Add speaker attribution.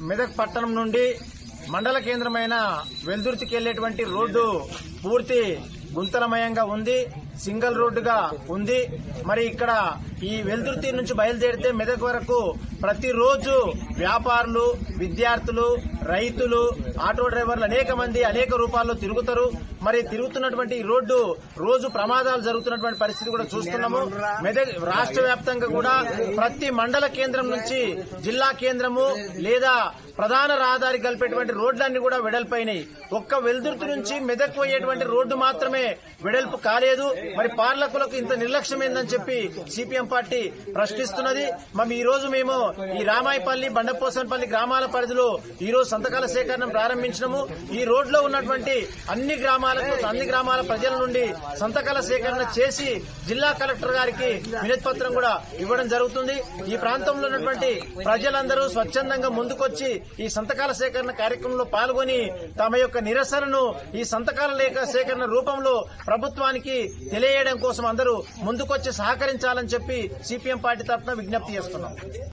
Speaker 1: మెదక్ పట్టణం నుండి మండల కేంద్రమైన వెల్దుర్తికి వెళ్లేటువంటి రోడ్డు పూర్తి గుంతలమయంగా ఉంది. సింగిల్ రోడ్డుగా ఉంది. మరి ఇక్కడ ఈ వెల్దుర్తి నుంచి బయలుదేరితే మెదక్ వరకు ప్రతిరోజు వ్యాపారులు, విద్యార్థులు, రైతులు, ఆటో డ్రైవర్లు అనేక మంది అనేక రూపాల్లో తిరుగుతారు. మరి తిరుగుతున్నటువంటి ఈ రోడ్డు రోజు ప్రమాదాలు జరుగుతున్నటువంటి పరిస్థితి కూడా చూస్తున్నాము. మెదక్ రాష్ట్ర వ్యాప్తంగా కూడా ప్రతి మండల కేంద్రం నుంచి జిల్లా కేంద్రము లేదా ప్రధాన రహదారి కలిపేటువంటి రోడ్లన్నీ కూడా వెడల్పైనాయి. ఒక్క వెల్దుర్తి నుంచి మెదక్ పోయేటువంటి రోడ్డు మాత్రమే వెడల్పు కాలేదు. మరి పాలకులకు ఇంత నిర్లక్ష్యం ఏందని చెప్పి సిపిఎం పార్టీ ప్రశ్నిస్తున్నది. మరి ఈ రోజు మేము ఈ రామాయపల్లి, బండపోసనపల్లి గ్రామాల పరిధిలో ఈ రోజు సంతకాల సేకరణ ప్రారంభించినము. ఈ రోడ్లో ఉన్నటువంటి అన్ని గ్రామాల ప్రజల నుండి సంతకాల సేకరణ చేసి జిల్లా కలెక్టర్ గారికి వినతి పత్రం కూడా ఇవ్వడం జరుగుతుంది. ఈ ప్రాంతంలో ఉన్నటువంటి ప్రజలందరూ స్వచ్ఛందంగా ముందుకొచ్చి ఈ సంతకాల సేకరణ కార్యక్రమంలో పాల్గొని తమ యొక్క నిరసనను ఈ సంతకాల సేకరణ రూపంలో ప్రభుత్వానికి తెలియజేయడం కోసం అందరూ ముందుకొచ్చి సహకరించాలని చెప్పి సిపిఎం పార్టీ తరఫున విజ్ఞప్తి చేస్తున్నాం.